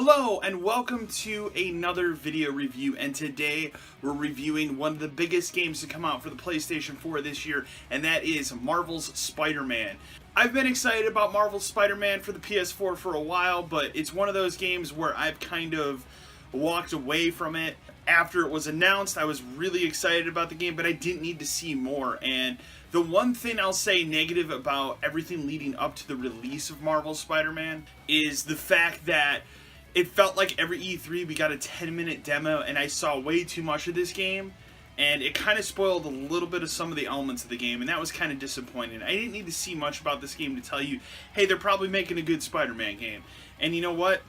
Hello and welcome to another video review, and today we're reviewing one of the biggest games to come out for the PlayStation 4 this year, and that is Marvel's Spider-Man. I've been excited about Marvel's Spider-Man for the PS4 for a while, but it's one of those games where I've kind of walked away from it. After it was announced, I was really excited about the game, but I didn't need to see more. And the one thing I'll say negative about everything leading up to the release of Marvel's Spider-Man is the fact that it felt like every E3 we got a 10-minute demo, and I saw way too much of this game, and it kind of spoiled a little bit of some of the elements of the game, and that was kind of disappointing. I didn't need to see much about this game to tell you, hey, they're probably making a good Spider-Man game. And you know what?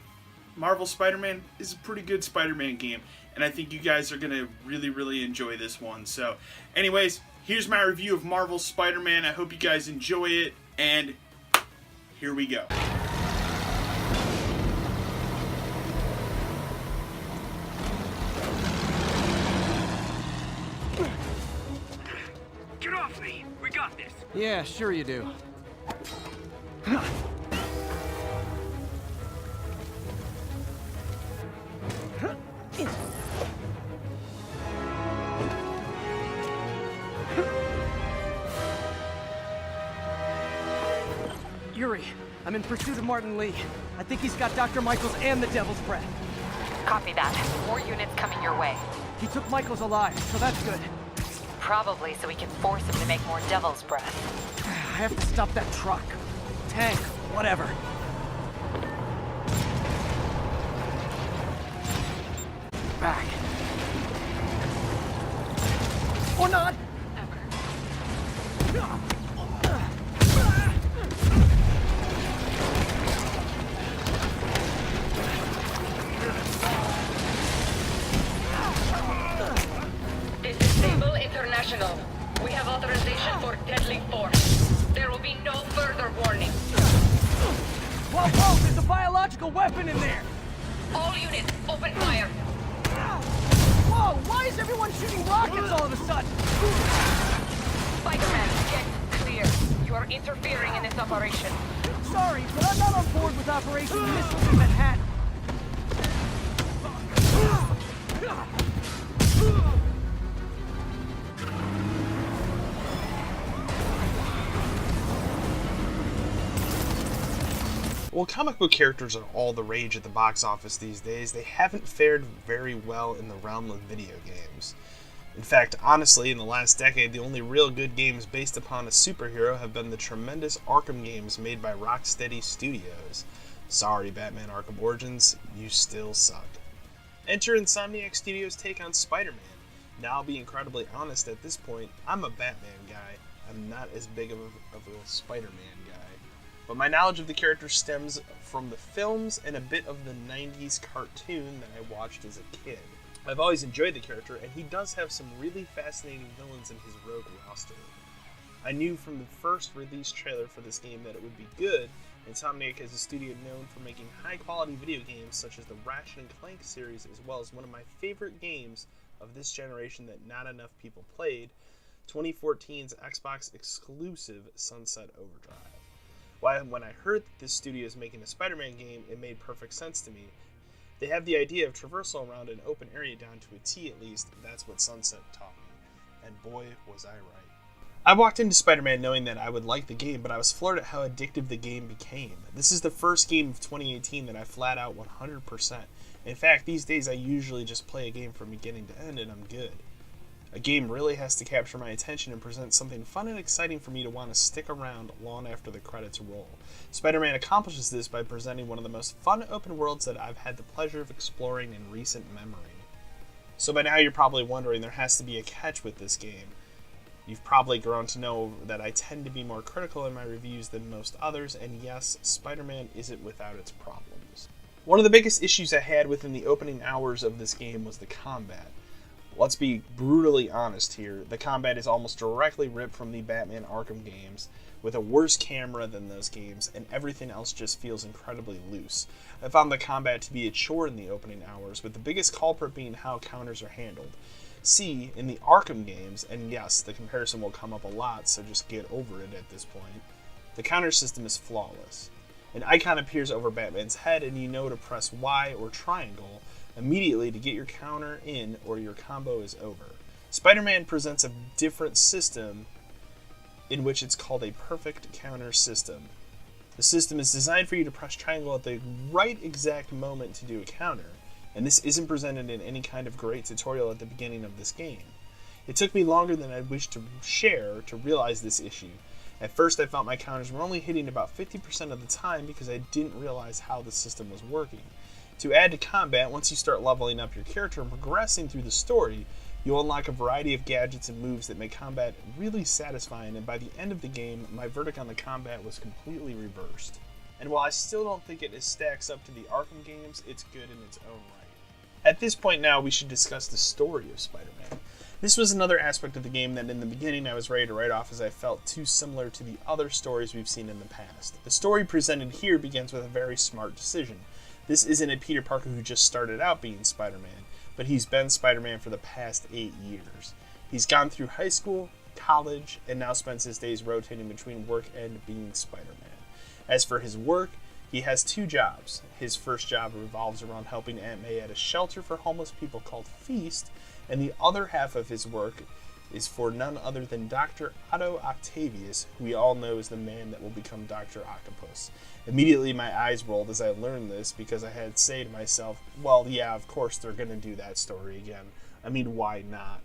Marvel Spider-Man is a pretty good Spider-Man game, and I think you guys are going to really enjoy this one. So, anyways, here's my review of Marvel Spider-Man. I hope you guys enjoy it, and here we go. Get off me! We got this! Yeah, sure you do. Yuri, I'm in pursuit of Martin Lee. I think he's got Dr. Michaels and the Devil's Breath. Copy that. More units coming your way. He took Michaels alive, so that's good. Probably so we can force him to make more Devil's Breath. I have to stop that truck. Tank, whatever. Back. Or not! This is Sable International. We have authorization for deadly force. There will be no further warning. Whoa, there's a biological weapon in there! All units, open fire. Whoa, why is everyone shooting rockets all of a sudden? Spider-Man, get clear. You are interfering in this operation. Sorry, but I'm not on board with Operation Missiles in Manhattan. While comic book characters are all the rage at the box office these days, they haven't fared very well in the realm of video games. In fact, honestly, in the last decade, the only real good games based upon a superhero have been the tremendous Arkham games made by Rocksteady Studios. Sorry, Batman Arkham Origins, you still suck. Enter Insomniac Studios' take on Spider-Man. Now, I'll be incredibly honest at this point, I'm a Batman guy. I'm not as big of a Spider-Man guy. But my knowledge of the character stems from the films and a bit of the 90s cartoon that I watched as a kid. I've always enjoyed the character, and he does have some really fascinating villains in his rogue roster. I knew from the first release trailer for this game that it would be good. Insomniac is a studio known for making high-quality video games such as the Ratchet and Clank series, as well as one of my favorite games of this generation that not enough people played, 2014's Xbox exclusive Sunset Overdrive. When I heard that this studio is making a Spider-Man game, it made perfect sense to me. They have the idea of traversal around an open area down to a T at least. That's what Sunset taught me. And boy, was I right. I walked into Spider-Man knowing that I would like the game, but I was floored at how addictive the game became. This is the first game of 2018 that I flat out 100%. In fact, these days I usually just play a game from beginning to end and I'm good. A game really has to capture my attention and present something fun and exciting for me to want to stick around long after the credits roll. Spider-Man accomplishes this by presenting one of the most fun open worlds that I've had the pleasure of exploring in recent memory. So by now you're probably wondering there has to be a catch with this game. You've probably grown to know that I tend to be more critical in my reviews than most others, and yes, Spider-Man isn't without its problems. One of the biggest issues I had within the opening hours of this game was the combat. Let's be brutally honest here, the combat is almost directly ripped from the Batman Arkham games, with a worse camera than those games, and everything else just feels incredibly loose. I found the combat to be a chore in the opening hours, with the biggest culprit being how counters are handled. See, in the Arkham games, and yes, the comparison will come up a lot, so just get over it at this point, the counter system is flawless. An icon appears over Batman's head, and you know to press Y or triangle immediately to get your counter in or your combo is over. Spider-Man presents a different system in which it's called a perfect counter system. The system is designed for you to press triangle at the right exact moment to do a counter, and this isn't presented in any kind of great tutorial at the beginning of this game. It took me longer than I wished to share to realize this issue. At first I felt my counters were only hitting about 50% of the time because I didn't realize how the system was working. To add to combat, once you start leveling up your character and progressing through the story, you'll unlock a variety of gadgets and moves that make combat really satisfying, and by the end of the game, my verdict on the combat was completely reversed. And while I still don't think it stacks up to the Arkham games, it's good in its own right. At this point now, we should discuss the story of Spider-Man. This was another aspect of the game that in the beginning I was ready to write off as I felt too similar to the other stories we've seen in the past. The story presented here begins with a very smart decision. This isn't a Peter Parker who just started out being Spider-Man, but he's been Spider-Man for the past 8 years. He's gone through high school, college, and now spends his days rotating between work and being Spider-Man. As for his work, he has 2 jobs. His first job revolves around helping Aunt May at a shelter for homeless people called Feast, and the other half of his work is for none other than Dr. Otto Octavius, who we all know is the man that will become Dr. Octopus. Immediately my eyes rolled as I learned this because I had to say to myself, well, yeah, of course they're going to do that story again. I mean, why not?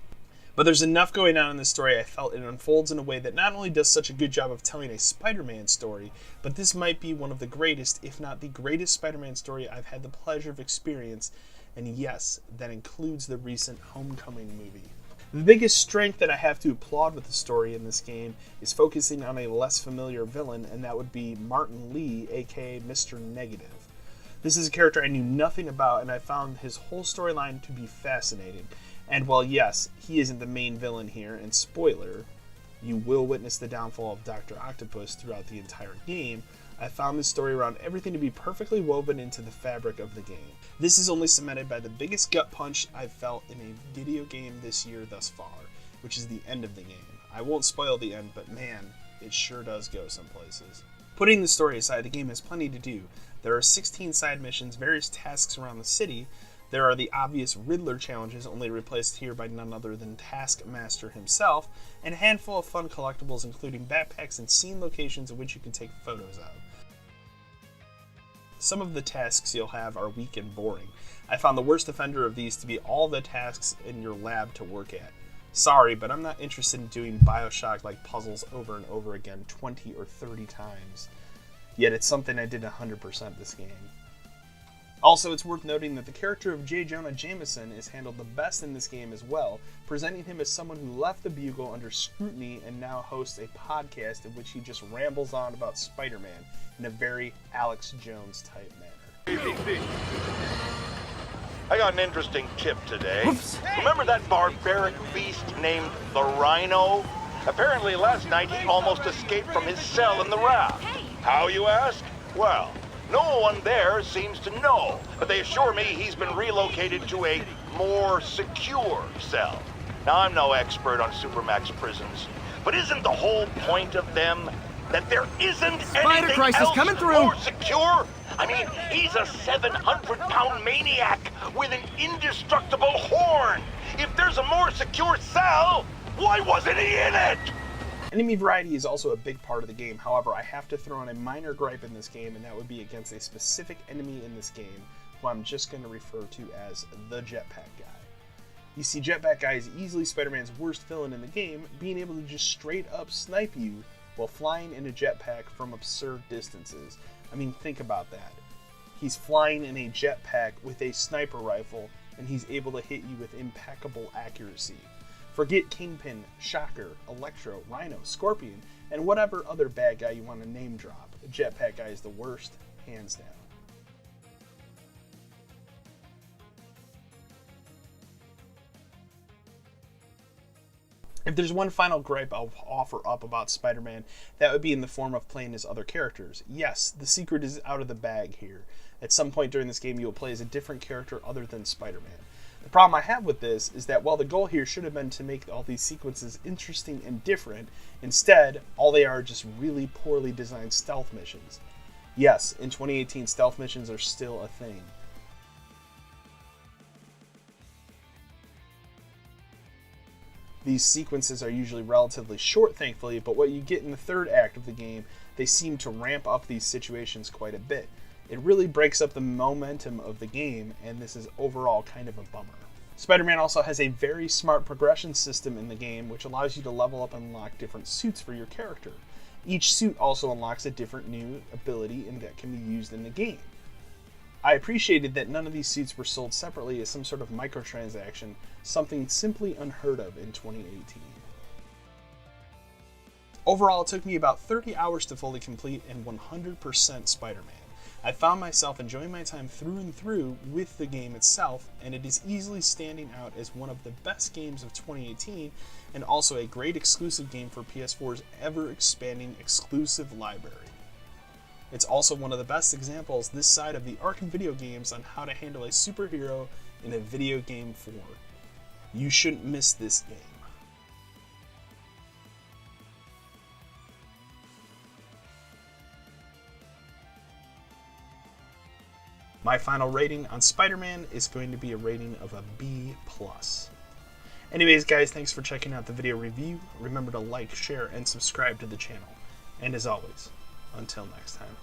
But there's enough going on in this story I felt it unfolds in a way that not only does such a good job of telling a Spider-Man story, but this might be one of the greatest, if not the greatest Spider-Man story I've had the pleasure of experience, and yes, that includes the recent Homecoming movie. The biggest strength that I have to applaud with the story in this game is focusing on a less familiar villain, and that would be Martin Lee, aka Mr. Negative. This is a character I knew nothing about, and I found his whole storyline to be fascinating. And while yes, he isn't the main villain here, and spoiler, you will witness the downfall of Dr. Octopus throughout the entire game, I found this story around everything to be perfectly woven into the fabric of the game. This is only cemented by the biggest gut punch I've felt in a video game this year thus far, which is the end of the game. I won't spoil the end, but man, it sure does go some places. Putting the story aside, the game has plenty to do. There are 16 side missions, various tasks around the city. There are the obvious Riddler challenges, only replaced here by none other than Taskmaster himself, and a handful of fun collectibles including backpacks and scene locations of which you can take photos of. Some of the tasks you'll have are weak and boring. I found the worst offender of these to be all the tasks in your lab to work at. Sorry, but I'm not interested in doing Bioshock-like puzzles over and over again 20 or 30 times. Yet it's something I did 100% this game. Also, it's worth noting that the character of J. Jonah Jameson is handled the best in this game as well, presenting him as someone who left the Bugle under scrutiny and now hosts a podcast in which he just rambles on about Spider-Man in a very Alex Jones-type manner. I got an interesting tip today. Oops. Remember that barbaric beast named the Rhino? Apparently last night he almost escaped from his cell in the raft. How, you ask? Well, no one there seems to know, but they assure me he's been relocated to a more secure cell. Now, I'm no expert on Supermax prisons, but isn't the whole point of them that there isn't anything Crisis else coming through. more secure? I mean, he's a 700-pound maniac with an indestructible horn. If there's a more secure cell, why wasn't he in it? Enemy variety is also a big part of the game. However, I have to throw in a minor gripe in this game, and that would be against a specific enemy in this game, who I'm just going to refer to as the Jetpack Guy. You see, Jetpack Guy is easily Spider-Man's worst villain in the game, being able to just straight up snipe you while flying in a jetpack from absurd distances. I mean, think about that. He's flying in a jetpack with a sniper rifle, and he's able to hit you with impeccable accuracy. Forget Kingpin, Shocker, Electro, Rhino, Scorpion, and whatever other bad guy you want to name drop. Jetpack Guy is the worst, hands down. If there's one final gripe I'll offer up about Spider-Man, that would be in the form of playing as other characters. Yes, the secret is out of the bag here. At some point during this game, you will play as a different character other than Spider-Man. The problem I have with this is that while the goal here should have been to make all these sequences interesting and different, instead, all they are just really poorly designed stealth missions. Yes, in 2018, stealth missions are still a thing. These sequences are usually relatively short, thankfully, but what you get in the third act of the game, they seem to ramp up these situations quite a bit. It really breaks up the momentum of the game, and this is overall kind of a bummer. Spider-Man also has a very smart progression system in the game, which allows you to level up and unlock different suits for your character. Each suit also unlocks a different new ability and that can be used in the game. I appreciated that none of these suits were sold separately as some sort of microtransaction, something simply unheard of in 2018. Overall, it took me about 30 hours to fully complete and 100% Spider-Man. I found myself enjoying my time through and through with the game itself, and it is easily standing out as one of the best games of 2018 and also a great exclusive game for PS4's ever-expanding exclusive library. It's also one of the best examples this side of the arc in video games on how to handle a superhero in a video game form. You shouldn't miss this game. My final rating on Spider-Man is going to be a rating of a B+. Anyways, guys, thanks for checking out the video review. Remember to like, share, and subscribe to the channel. And as always, until next time.